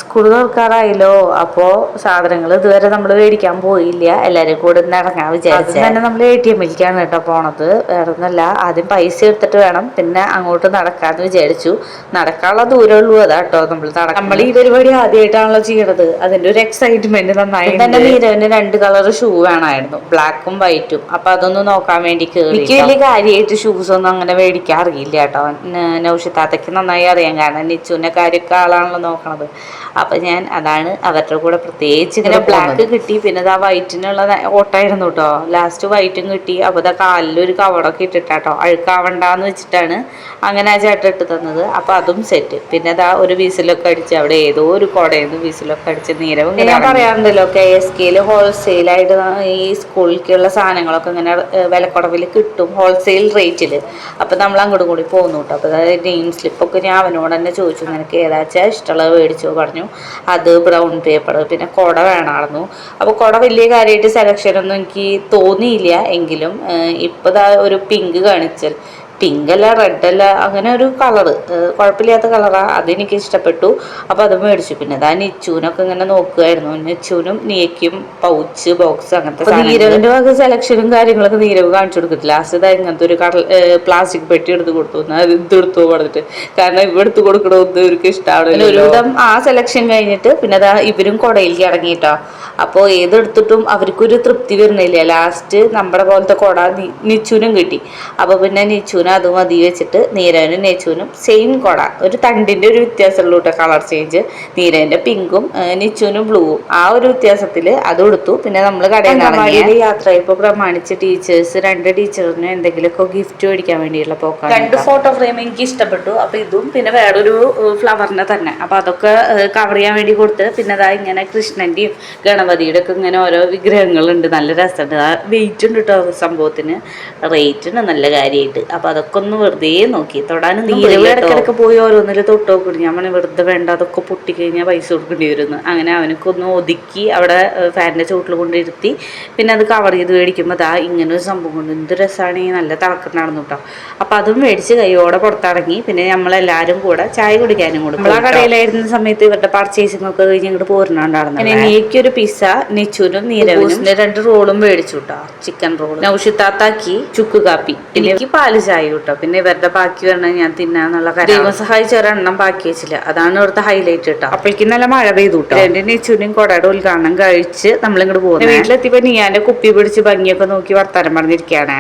School തുറക്കാറായല്ലോ. അപ്പോൾ സാധനങ്ങൾ ഇതുവരെ നമ്മൾ മേടിക്കാൻ പോയില്ല. എല്ലാവരും കൂടെ ഇറങ്ങാൻ വിചാരിച്ചു. തന്നെ നമ്മൾ ATM-ലേക്കാണ് കേട്ടോ പോണത്. വേറെ ഒന്നല്ല, ആദ്യം പൈസ എടുത്തിട്ട് വേണം പിന്നെ അങ്ങോട്ട് നടക്കാമെന്ന് വിചാരിച്ചു. നടക്കാനുള്ള ദൂരമുള്ളൂ. അതാട്ടോ നമ്മൾ ഈ പരിപാടി ആദ്യമായിട്ടാണല്ലോ ചെയ്യണത്. അതിൻ്റെ ഒരു എക്സൈറ്റ്മെന്റ് നന്നായി. തന്നെ നീരവിന് 2 കളർ ഷൂ വേണമായിരുന്നു, ബ്ലാക്കും വൈറ്റും. അപ്പം അതൊന്ന് നോക്കാൻ വേണ്ടി കയറി. എനിക്ക് വലിയ കാര്യമായിട്ട് ഷൂസ് ഒന്നും അങ്ങനെ മേടിക്കാൻ അറിയില്ല കേട്ടോ. നൗഷിത്താത്തയ്ക്ക് നന്നായി അറിയാം, കാരണം നിച്ചുവിൻ്റെ കാര്യമൊക്കെ ആളാണല്ലോ നോക്കണത്. അപ്പം ഞാൻ അതാണ് അവരുടെ കൂടെ പ്രത്യേകിച്ച് ഇങ്ങനെ ബ്ലാക്ക് കിട്ടി. പിന്നെ ആ വൈറ്റിനുള്ള ഓട്ടായിരുന്നു കേട്ടോ. ലാസ്റ്റ് വൈറ്റും കിട്ടി. അപ്പോൾ ഇതാ കാലിലൊരു കവറൊക്കെ ഇട്ടിട്ടാട്ടോ, അഴുക്കാവണ്ടെന്ന് വെച്ചിട്ടാണ് അങ്ങനെ ആ ചേട്ടൻ ഇട്ട് തന്നത്. അപ്പോൾ അതും സെറ്റ്. പിന്നെ അതാ ഒരു വിസിലൊക്കെ അടിച്ച്, അവിടെ ഏതോ ഒരു കുടയെന്ന് വിസിലൊക്കെ അടിച്ച് നീരവും. ഞാൻ പറയാറുണ്ടല്ലോ, KSKയിൽ ഹോൾസെയിലായിട്ട് ഈ സ്കൂളിലേക്കുള്ള സാധനങ്ങളൊക്കെ ഇങ്ങനെ വിലക്കുറവിൽ കിട്ടും, ഹോൾസെയിൽ റേറ്റിൽ. അപ്പം നമ്മൾ അങ്ങോട്ടും കൂടി പോകുന്നു കേട്ടോ. അപ്പോൾ അതായത് നെയിം സ്ലിപ്പൊക്കെ ഞാൻ അവനോട് തന്നെ ചോദിച്ചു, നിനക്ക് ഏതാച്ചാൽ ഇഷ്ടമുള്ളത് മേടിച്ചോ പറഞ്ഞു. അത് ബ്രൗൺ പേപ്പർ, പിന്നെ കുട വേണമായിരുന്നു. അപ്പോൾ കുട വലിയ കാര്യമായിട്ട് സെലക്ഷനൊന്നും എനിക്ക് തോന്നിയില്ല. എങ്കിലും ഇപ്പോൾ ഒരു പിങ്ക് കാണിച്ചാൽ, പിങ്കല്ല റെഡല്ല, അങ്ങനെ ഒരു കളറ്, കുഴപ്പമില്ലാത്ത കളറാണ്, അതെനിക്ക് ഇഷ്ടപ്പെട്ടു. അപ്പോൾ അത് മേടിച്ചു. പിന്നെ അതാ നിച്ചുവിനൊക്കെ ഇങ്ങനെ നോക്കുമായിരുന്നു. നിച്ചുവിനും നീക്കും പൗച്ച് ബോക്സ് അങ്ങനത്തെ. നീരവിൻ്റെ വക സെലക്ഷനും കാര്യങ്ങളൊക്കെ നീരവ് കാണിച്ചു കൊടുക്കത്തില്ല. ലാസ്റ്റ് ഇതാ ഇങ്ങനത്തെ ഒരു പ്ലാസ്റ്റിക് പെട്ടി എടുത്ത് കൊടുത്തു. എന്നാൽ ഇത് എടുത്തു പറഞ്ഞിട്ട്, കാരണം ഇവ എടുത്ത് കൊടുക്കണമെന്ന് ഇവർക്ക് ഇഷ്ടമാണ്. ഒരുവിധം ആ സെലക്ഷൻ കഴിഞ്ഞിട്ട് പിന്നെ അതാ ഇവരും കുടയിലേക്ക് ഇറങ്ങിയിട്ടോ. അപ്പോൾ ഏതെടുത്തിട്ടും അവർക്കൊരു തൃപ്തി വരുന്നില്ല. ലാസ്റ്റ് നമ്മുടെ പോലത്തെ കുട നിച്ചുവിനും കിട്ടി. അപ്പോൾ പിന്നെ നിച്ചുവിനും അത് മതി വെച്ചിട്ട് നീരവിനും നെച്ചുവിനും സെയിം കുട, ഒരു തണ്ടിൻ്റെ ഒരു വ്യത്യാസമുള്ളൂ കേട്ടോ, കളർ ചേഞ്ച്. നീരവിൻ്റെ പിങ്കും നിച്ചുവിനും ബ്ലൂവും, ആ ഒരു വ്യത്യാസത്തിൽ അത് കൊടുത്തു. പിന്നെ നമ്മൾ കടയിൽ നിന്ന് യാത്ര ഇപ്പോൾ പ്രമാണിച്ച് ടീച്ചേഴ്സ് 2 ടീച്ചറിന് എന്തെങ്കിലുമൊക്കെ ഗിഫ്റ്റ് മേടിക്കാൻ വേണ്ടിയുള്ള പോക്കാണ്. 2 ഫോട്ടോ ഫ്രെയിം എനിക്ക് ഇഷ്ടപ്പെട്ടു. അപ്പോൾ ഇതും പിന്നെ വേറൊരു ഫ്ലവറിനെ തന്നെ. അപ്പോൾ അതൊക്കെ കവർ ചെയ്യാൻ വേണ്ടി കൊടുത്ത്, പിന്നെ അതാ ഇങ്ങനെ കൃഷ്ണൻ്റെയും ഗണപതിയുടെ ഒക്കെ ഇങ്ങനെ ഓരോ വിഗ്രഹങ്ങളുണ്ട്. നല്ല രസമുണ്ട്. ആ വെയിറ്റ് ഉണ്ട് കേട്ടോ സംഭവത്തിന്, റേറ്റ് ഉണ്ട് നല്ല കാര്യമായിട്ട്. അപ്പോൾ അതൊക്കെ ഒന്ന് വെറുതെ നോക്കി തൊടാനും. ഇടയ്ക്കിടയ്ക്ക് പോയി ഓരോന്നിൽ തൊട്ട് നോക്കി. ഞാൻ പറഞ്ഞാൽ വെറുതെ വേണ്ട, അതൊക്കെ പൊട്ടിക്കഴിഞ്ഞാൽ പൈസ കൊടുക്കേണ്ടി വരുന്നു. അങ്ങനെ അവനക്കൊന്ന് ഒതുക്കി അവിടെ ഫാനിൻ്റെ ചുവട്ടിൽ കൊണ്ടിരുത്തി. പിന്നെ അത് കവർ ചെയ്ത് മേടിക്കുമ്പോൾ അതാ ഇങ്ങനെ ഒരു സംഭവം കൊണ്ട് എന്ത് രസമാണ്, നല്ല തിളക്കം നടന്നു കേട്ടോ. അപ്പോൾ അതും മേടിച്ച് കൈയോടെ പുറത്തിറങ്ങി. പിന്നെ നമ്മളെല്ലാവരും കൂടെ ചായ കുടിക്കാനും കൂടെ. നമ്മൾ ആ കടയിലായിരുന്ന സമയത്ത് ഇവരുടെ പർച്ചേസിംഗ് ഒക്കെ കഴിഞ്ഞ് ഇങ്ങോട്ട് പോരുന്നുണ്ടായിരുന്നു. പിന്നെ എനിക്കൊരു പിസ്സ, നിച്ചുവിനും നീരവിനും 2 റോളും മേടിച്ചു കേട്ടോ, ചിക്കൻ റോൾ. നൗഷിത്താത്താക്കി ചുക്ക് കാപ്പി, എനിക്ക് പാല് ചായ കേട്ടോ. പിന്നെ ഇവരുടെ ബാക്കി വരണം ഞാൻ തിന്നാന്നുള്ള കാര്യം. ദൈവം സഹായിച്ച ഒരെണ്ണം ബാക്കി വെച്ചില്ല, അതാണ് ഇവിടുത്തെ ഹൈലൈറ്റ് കേട്ടോ. അപ്പോഴേക്കും നല്ല മഴ പെയ്തു കേട്ടോ. എൻ്റെ നിച്ചുവിനും കൊടയുടെ ഉദ്ഘാടനം കഴിച്ച് നമ്മളിങ്ങോട്ട് പോകുന്നത്. വീട്ടിലെത്തിയപ്പോൾ നീയാൻ്റെ കുപ്പി പിടിച്ച് ഭംഗിയൊക്കെ നോക്കി വർത്താനം പറഞ്ഞിരിക്കുകയാണ്.